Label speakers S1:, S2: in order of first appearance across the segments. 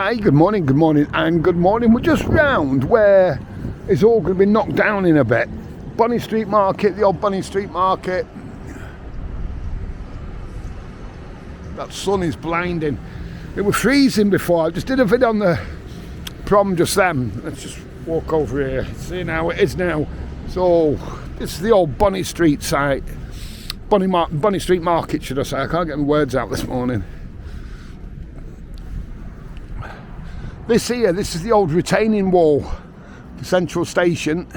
S1: Hi, good morning, and good morning. We're just round where it's all going to be knocked down in a bit. Bonny Street Market, the old Bonny Street Market. That sun is blinding. It was freezing before. I just did a video on the prom just then. Let's just walk over here. See now, it is now. So, this is the old Bonny Street site. Bonny Street Market, should I say. I can't get my words out this morning. This is the old retaining wall for Central Station,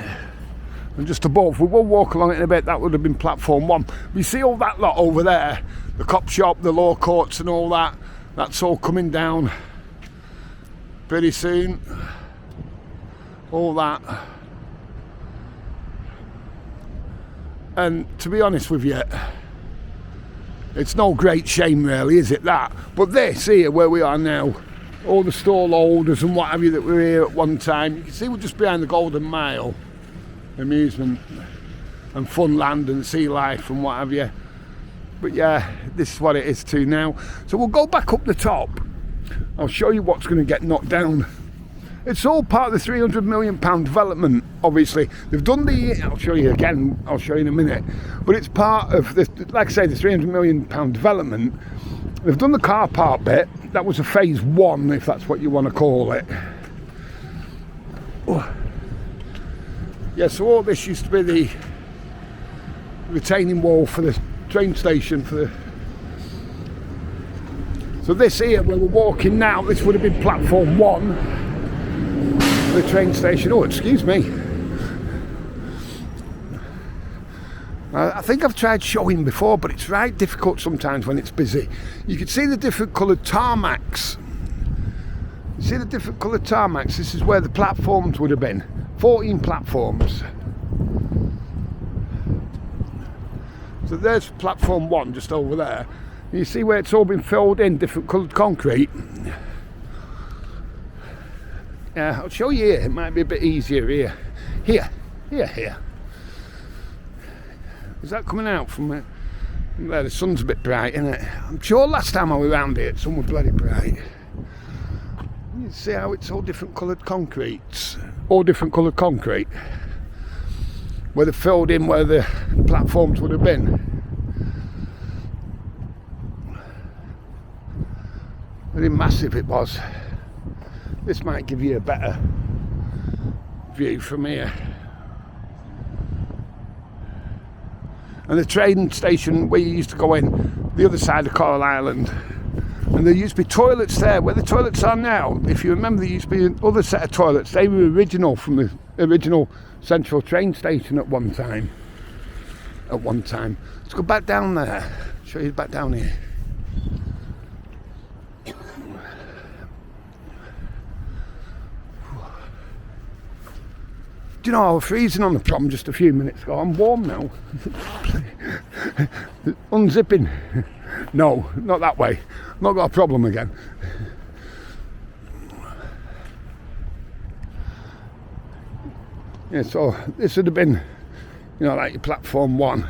S1: and just above, we will walk along it in a bit, that would have been platform 1. We see all that lot over there, the cop shop, the law courts and all that, that's all coming down pretty soon, all that. And to be honest with you, it's no great shame really, is it, that? But this here, where we are now, all the stall holders and what have you that were here at one time, you can see we're just behind the Golden Mile, amusement and fun land and sea life and what have you. But yeah, this is what it is too now. So we'll go back up the top. I'll show you what's going to get knocked down. It's all part of the £300 million development, obviously. They've done the, I'll show you again, I'll show you in a minute, but it's part of, the, like I say, the £300 million development. They've done the car park bit. That was a phase 1, if that's what you want to call it. Oh. Yeah, so all this used to be the retaining wall for the train station. So this here, where we're walking now, this would have been platform 1 for the train station. Oh, excuse me. I think I've tried showing before, but it's right difficult sometimes when it's busy. You can see the different coloured tarmacs. You see the different coloured tarmacs? This is where the platforms would have been. 14 platforms. So there's platform 1 just over there. You see where it's all been filled in, different coloured concrete. Yeah, I'll show you here. It might be a bit easier here. Here. Is that coming out from there? The sun's a bit bright, isn't it? I'm sure last time I was around here, the sun was bloody bright. You see how it's all different coloured concretes? All different coloured concrete. Where they're filled in where the platforms would have been. Very massive it was. This might give you a better view from here. And the train station where you used to go in, the other side of Coral Island. And there used to be toilets there, where the toilets are now. If you remember, there used to be another set of toilets. They were original from the original Central train station at one time. Let's go back down there. Show you back down here. Do you know, I was freezing on the prom just a few minutes ago. I'm warm now. Unzipping. No, not that way. Not got a problem again. Yeah, so this would have been, you know, like your platform 1.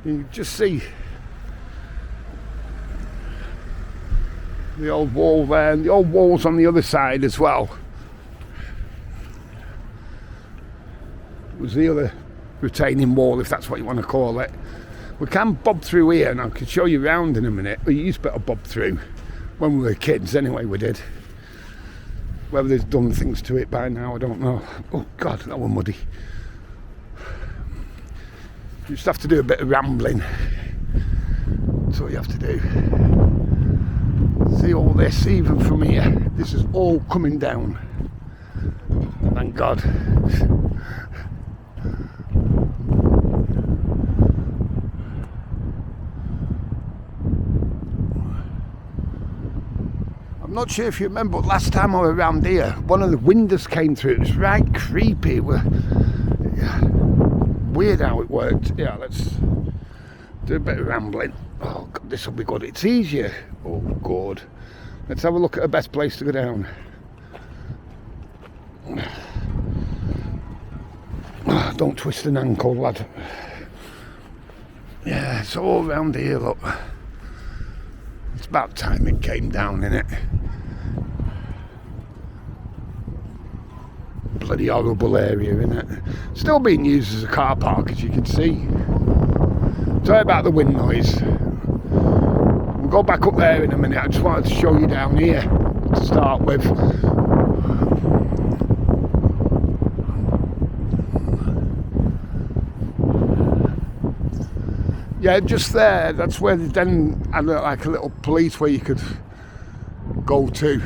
S1: You just see the old wall there, and the old walls on the other side as well. Was the other retaining wall, if that's what you want to call it. We can bob through here, and I can show you around in a minute. We used to better bob through when we were kids anyway, we did. Whether they've done things to it by now, I don't know. Oh God, that was muddy. You just have to do a bit of rambling. That's what you have to do. See all this, even from here, this is all coming down. Thank God. I'm not sure if you remember, but last time I was around here, one of the windows came through. It was right creepy. Weird how it worked. Yeah, let's do a bit of rambling. Oh God, this will be good. It's easier. Oh God. Let's have a look at the best place to go down. Oh, don't twist an ankle, lad. Yeah, it's all around here, look. It's about time it came down, innit? bloody horrible area, isn't it? Still being used as a car park, as you can see. Sorry about the wind noise. We'll go back up there in a minute. I just wanted to show you down here to start with. Yeah, just there, that's where they then had like a little police where you could go to.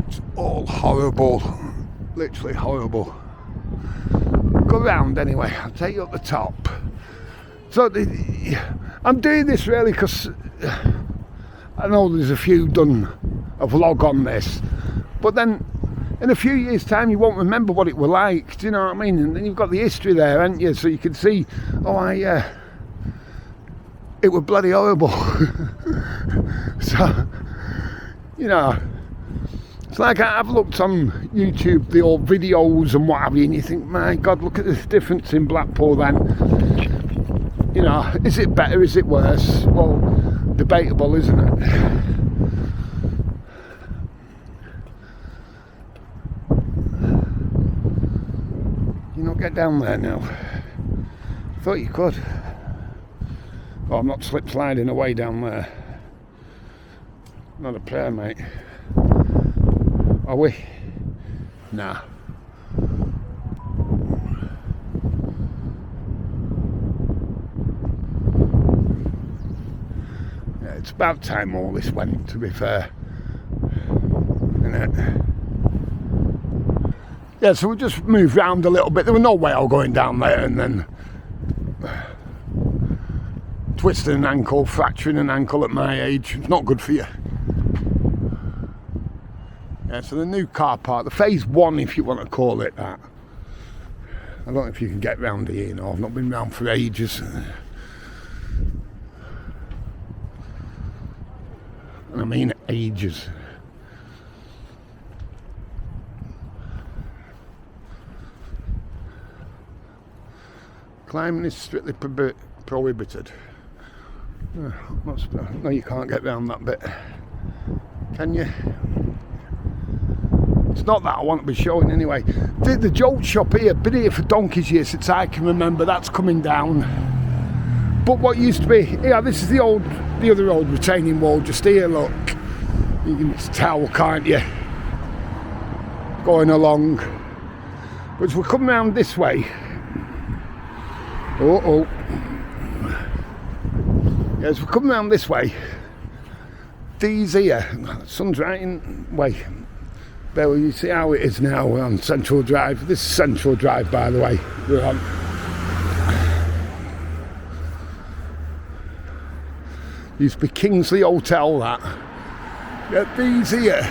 S1: It's all horrible, literally horrible. Go round anyway, I'll take you up the top. So I'm doing this really because I know there's a few done a vlog on this, but then in a few years' time you won't remember what it were like, do you know what I mean? And then you've got the history there, haven't you? So you can see, it was bloody horrible. So, you know, it's like I've looked on YouTube, the old videos and what have you, and you think, my God, look at the difference in Blackpool then. You know, is it better, is it worse? Well, debatable, isn't it? You not get down there now? I thought you could. Oh, I'm not slip sliding away down there. Not a prayer, mate. Are we? Nah. Yeah, it's about time all this went, to be fair. Isn't it? Yeah, so we just moved round a little bit. There was no way I was going down there and then twisting an ankle, fracturing an ankle at my age. It's not good for you. Yeah, so the new car park, the phase 1 if you want to call it that. I don't know if you can get round here, you know, I've not been round for ages. And I mean ages. Climbing is strictly prohibited. No, you can't get round that bit, can you? It's not that I want to be showing anyway. The jolt shop here, been here for donkey's years since I can remember. That's coming down. But what used to be, yeah, this is the other old retaining wall just here. Look, you can tell, can't you? Going along. But as we're coming round this way, yeah, as we're coming around this way, these here, the sun's right in way. There, you see how it is now on Central Drive. This is Central Drive, by the way, we're on. Used to be Kingsley Hotel, that. Yeah, these here,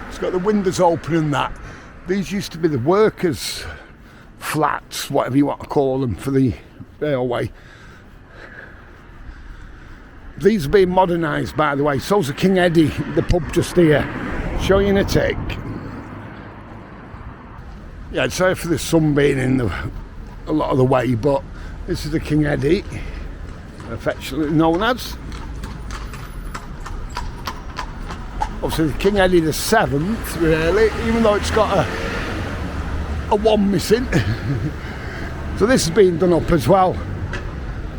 S1: it's got the windows open and that. These used to be the workers' flats, whatever you want to call them, for the railway. These are being modernised, by the way. So's the King Eddie, the pub just here. Show you in a tick. Yeah, sorry for the sun being in a lot of the way, but this is the King Eddie, affectionately known as. Obviously the King Eddie the 7th, really, even though it's got a 1 missing. So this is being done up as well.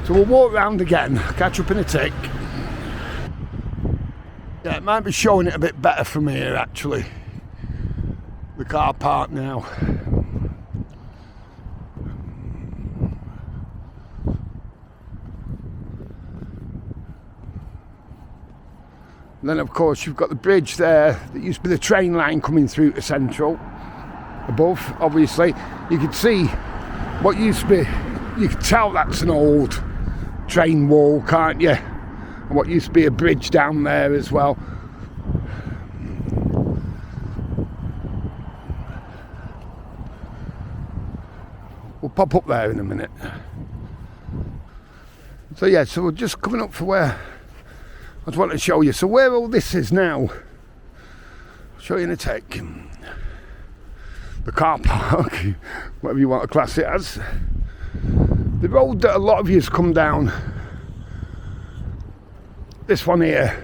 S1: So we'll walk round again, catch up in a tick. Yeah, it might be showing it a bit better from here actually. The car park now. And then of course you've got the bridge there that used to be the train line coming through to Central. Above, obviously, you could see what used to be, you could tell that's an old train wall, can't you? And what used to be a bridge down there as well. We'll pop up there in a minute. So yeah, so we're just coming up for where I just want to show you. So where all this is now, I'll show you in a tick. The car park, whatever you want to class it as. The road that a lot of you's come down, this one here,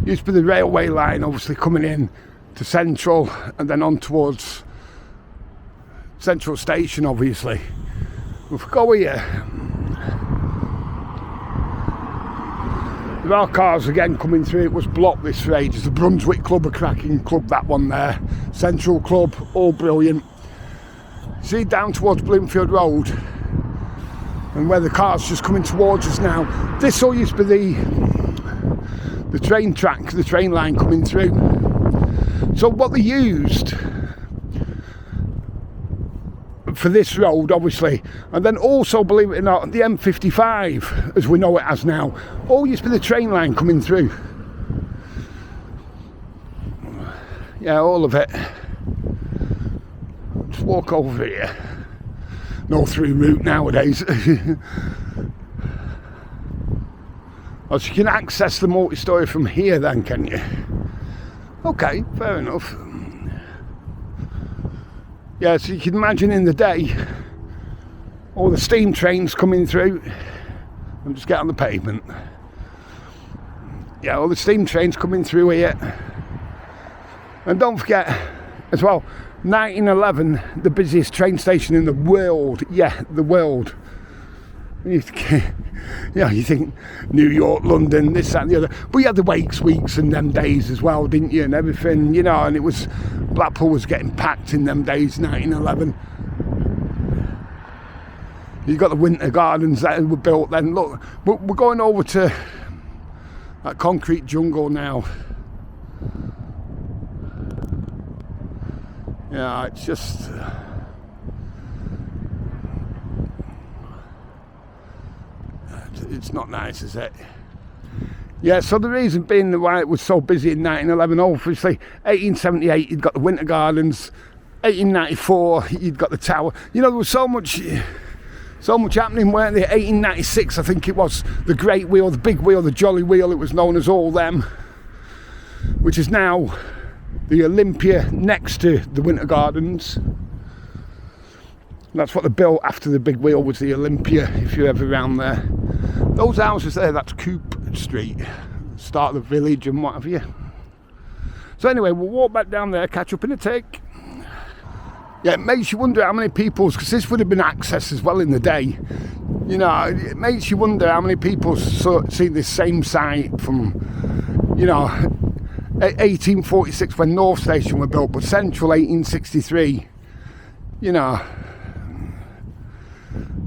S1: used to be the railway line, obviously coming in to Central and then on towards Central Station, obviously. If we go here, there are cars again coming through. It was blocked this for ages. The Brunswick Club, a cracking club, that one there. Central Club, all brilliant. See down towards Bloomfield Road and where the car's just coming towards us now. This all used to be the train track, the train line coming through. So what they used for this road, obviously, and then also, believe it or not, the M55 as we know it as now, all used to be the train line coming through. Yeah, all of it. Just walk over here. No through route nowadays. Oh, so you can access the multi-story from here then, can you? Okay, fair enough. Yeah, so you can imagine in the day all the steam trains coming through and just get on the pavement. Yeah, all the steam trains coming through here. And don't forget as well, 1911, the busiest train station in the world. Yeah, the world. You think New York, London, this, that and the other. But you had the Wakes weeks and them days as well, didn't you? And everything, you know, and it was, Blackpool was getting packed in them days, 1911. You got the Winter Gardens that were built then. Look, we're going over to that concrete jungle now. Yeah, it's just... it's not nice, is it? Yeah, so the reason being why it was so busy in 1911, obviously, 1878 you'd got the Winter Gardens, 1894 you'd got the Tower. You know, there was so much happening, weren't there? 1896, I think it was, the Great Wheel, the Big Wheel, the Jolly Wheel, it was known as all them, which is now the Olympia next to the Winter Gardens. That's what they built after the Big Wheel, was the Olympia, if you're ever around there. Those houses there, that's Coop Street, start of the village and what have you. So anyway, we'll walk back down there, catch up in a tick. Yeah, it makes you wonder how many people, because this would have been access as well in the day. You know, it makes you wonder how many people see this same site from, you know, 1846 when North Station were built, but Central 1863, you know.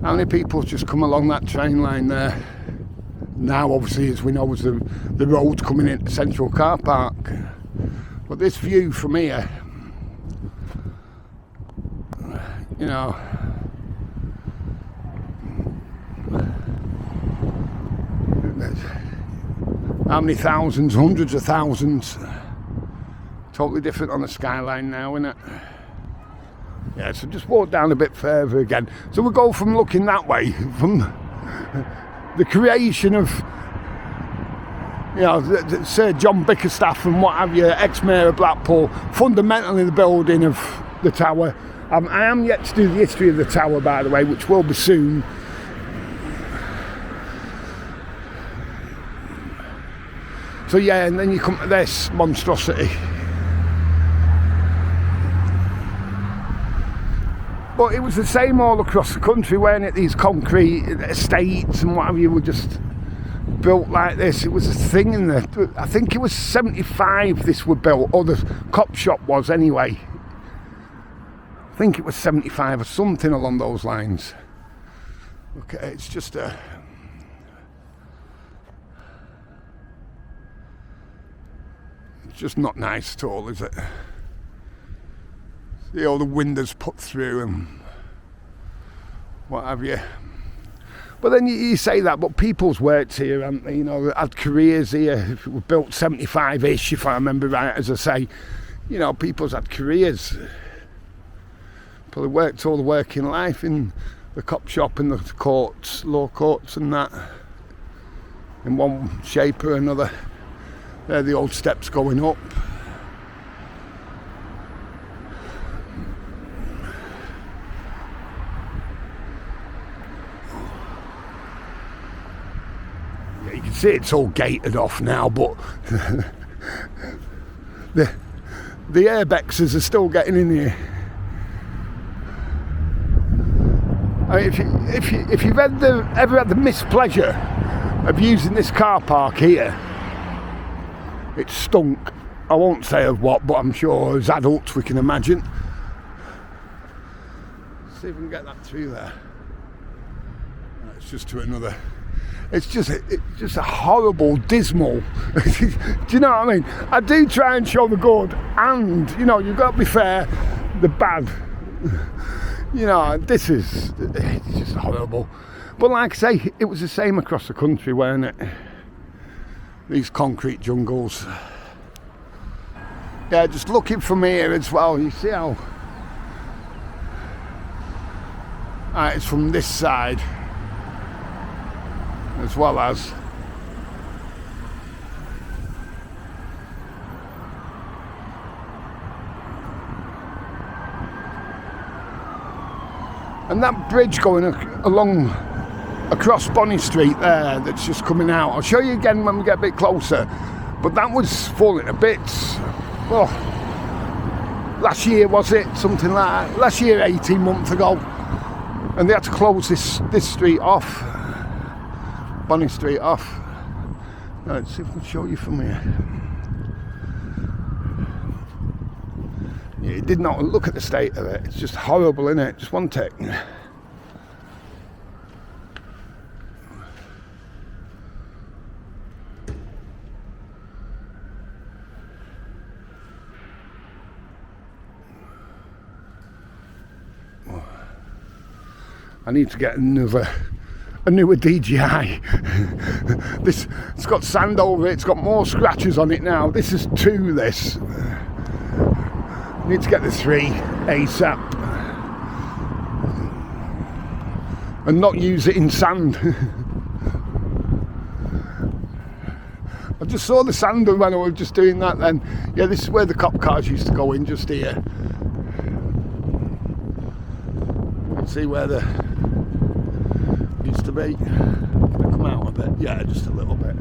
S1: How many people just come along that train line there? Now, obviously, as we know, was the road coming into Central Car Park. But this view from here, you know, how many thousands, hundreds of thousands. Totally different on the skyline now, isn't it? Yeah, so just walk down a bit further again. So we go from looking that way, from the creation of, you know, Sir John Bickerstaff and what have you, ex-mayor of Blackpool, fundamentally the building of the tower. I am yet to do the history of the tower, by the way, which will be soon. So yeah, and then you come to this monstrosity. But it was the same all across the country, weren't it? These concrete estates and whatever you were just built like this. It was a thing in the, I think it was 75 this were built, or the cop shop was anyway. I think it was 75 or something along those lines. Okay, it's just a... it's just not nice at all, is it? See all the windows put through and what have you. But then you say that, but people's worked here, haven't they? You know, had careers here. If it was built 75-ish, if I remember right, as I say, you know, people's had careers. Probably worked all the working life in the cop shop and the courts, law courts and that, in one shape or another. There are the old steps going up. You can see it's all gated off now, but the airbexers are still getting in here. I mean, if you've ever had the mispleasure of using this car park here, it stunk. I won't say of what, but I'm sure as adults we can imagine. Let's see if we can get that through there. It's just to another. It's just a horrible, dismal. Do you know what I mean? I do try and show the good, and you know, you've got to be fair, the bad. You know, it's just horrible. But like I say, it was the same across the country, weren't it? These concrete jungles. Yeah, just looking from here as well, you see how... it's from this side, as well as... And that bridge going along across Bonny Street there, that's just coming out. I'll show you again when we get a bit closer. But that was falling to bits. Oh, last year was it? Something like that. Last year, 18 months ago. And they had to close this street off. Bonny Street off. Now, let's see if I can show you from here. Yeah, it did not look at the state of it. It's just horrible, isn't it? Just one tick. I need to get a newer DJI. It's got sand over it. It's got more scratches on it now. This is 2. This. Need to get the 3 ASAP and not use it in sand. I just saw the sand when I was just doing that then. Yeah, this is where the cop cars used to go in, just here. Let's see where the used to be. Can I come out a bit? Yeah, just a little bit.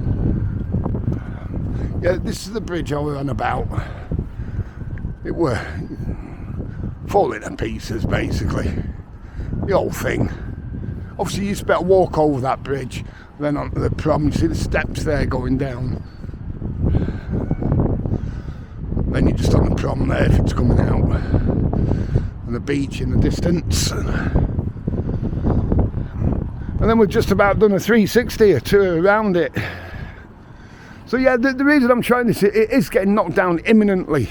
S1: Yeah, this is the bridge I was on about. It were falling to pieces, basically. The whole thing. Obviously, you used to better walk over that bridge, then onto the prom. You see the steps there going down. Then you're just on the prom there if it's coming out. And the beach in the distance. And then we've just about done a 360, a tour around it. So yeah, the reason I'm showing this, it is getting knocked down imminently.